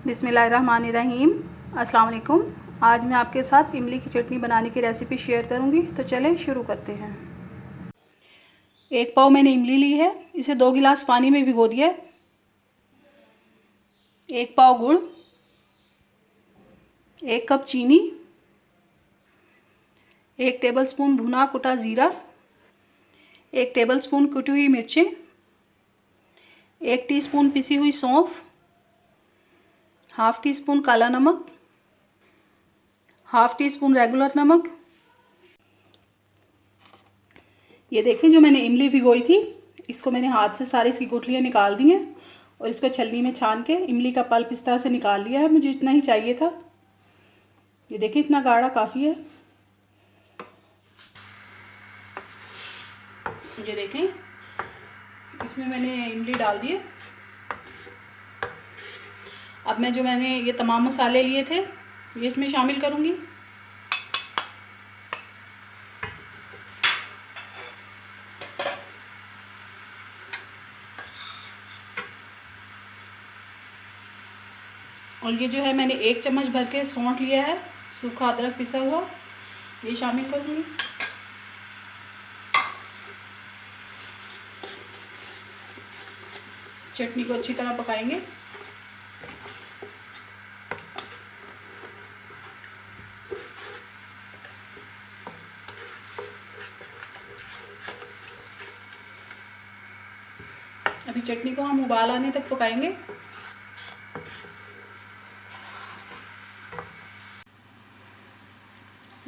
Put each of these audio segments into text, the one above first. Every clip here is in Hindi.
बिस्मिल्लाहिर्रहमानिर्रहीम। अस्सलाम वालेकुम। आज मैं आपके साथ इमली की चटनी बनाने की रेसिपी शेयर करूंगी। तो चलें शुरू करते हैं। एक पाव मैंने इमली ली है, इसे 2 गिलास पानी में भिगो दिया है। 1 पाव गुड़, 1 कप चीनी, 1 टेबलस्पून भुना कुटा ज़ीरा, 1 टेबलस्पून कुटी हुई मिर्चें, 1 टीस्पून पिसी हुई सौंफ, हाफ़ टी स्पून काला नमक, हाफ़ टी स्पून रेगुलर नमक। ये देखें, जो मैंने इमली भिगोई थी, इसको मैंने हाथ से सारी इसकी गुठलियाँ निकाल दी हैं और इसको छलनी में छान के इमली का पल्प इस तरह से निकाल लिया है। मुझे इतना ही चाहिए था। ये देखिए, इतना गाढ़ा काफ़ी है। ये देखें, इसमें मैंने इमली डाल दी है। अब मैंने ये तमाम मसाले लिए थे, ये इसमें शामिल करूँगी। और ये जो है, मैंने 1 चम्मच भर के सौंठ लिया है, सूखा अदरक पिसा हुआ, ये शामिल करूँगी। चटनी को अच्छी तरह पकाएंगे। अभी चटनी को हम उबाल आने तक पकाएंगे।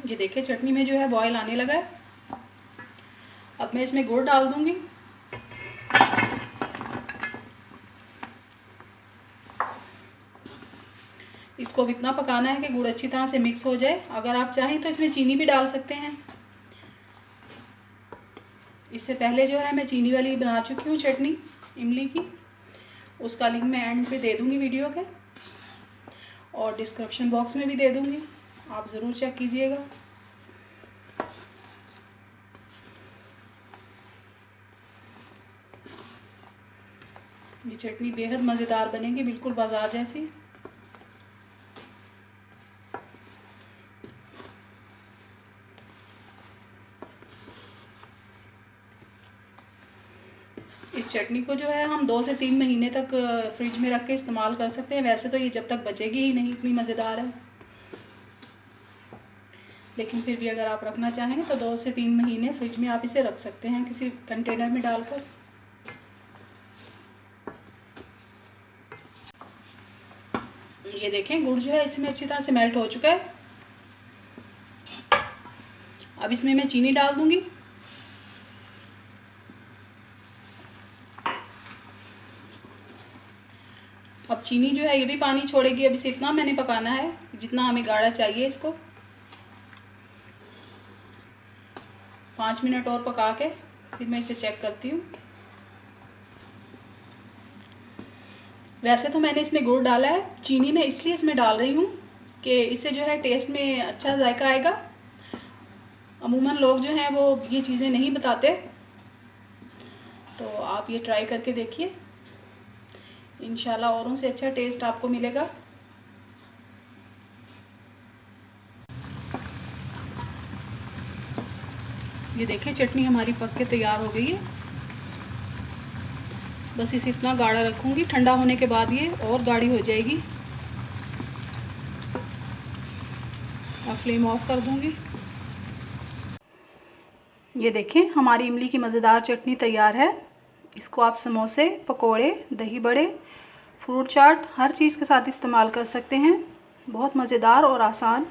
ये देखिए, चटनी में जो है बॉयल आने लगा है। अब मैं इसमें गुड़ डाल दूंगी। इसको अब इतना पकाना है कि गुड़ अच्छी तरह से मिक्स हो जाए। अगर आप चाहें तो इसमें चीनी भी डाल सकते हैं। इससे पहले जो है, मैं चीनी वाली बना चुकी हूँ चटनी इमली की। उसका लिंक मैं एंड पे दे दूंगी वीडियो के, और डिस्क्रिप्शन बॉक्स में भी दे दूंगी, आप ज़रूर चेक कीजिएगा। ये चटनी बेहद मज़ेदार बनेगी, बिल्कुल बाजार जैसी। इस चटनी को जो है, हम 2 से 3 महीने तक फ्रिज में रख के इस्तेमाल कर सकते हैं। वैसे तो ये जब तक बचेगी ही नहीं, इतनी मज़ेदार है। लेकिन फिर भी अगर आप रखना चाहें तो 2 से 3 महीने फ्रिज में आप इसे रख सकते हैं, किसी कंटेनर में डालकर। ये देखें, गुड़ जो है इसमें अच्छी तरह से मेल्ट हो चुका है। अब इसमें मैं चीनी डाल दूंगी। अब चीनी जो है, ये भी पानी छोड़ेगी। अब इसे इतना मैंने पकाना है जितना हमें गाढ़ा चाहिए। इसको 5 मिनट और पका के फिर मैं इसे चेक करती हूँ। वैसे तो मैंने इसमें गुड़ डाला है, चीनी मैं इसलिए इसमें डाल रही हूँ कि इससे जो है टेस्ट में अच्छा जायका आएगा। अमूमन लोग जो हैं वो ये चीज़ें नहीं बताते, तो आप ये ट्राई करके देखिए। इंशाल्लाह औरों से अच्छा टेस्ट आपको मिलेगा। ये देखिए, चटनी हमारी पक के तैयार हो गई है। बस इसे इतना गाढ़ा रखूँगी, ठंडा होने के बाद ये और गाढ़ी हो जाएगी। अब फ्लेम ऑफ कर दूँगी। ये देखें, हमारी इमली की मज़ेदार चटनी तैयार है। इसको आप समोसे, पकोड़े, दही बड़े, फ्रूट चाट, हर चीज़ के साथ इस्तेमाल कर सकते हैं। बहुत मज़ेदार और आसान।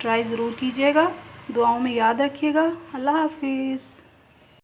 ट्राई ज़रूर कीजिएगा। दुआओं में याद रखिएगा। अल्लाह हाफिज़।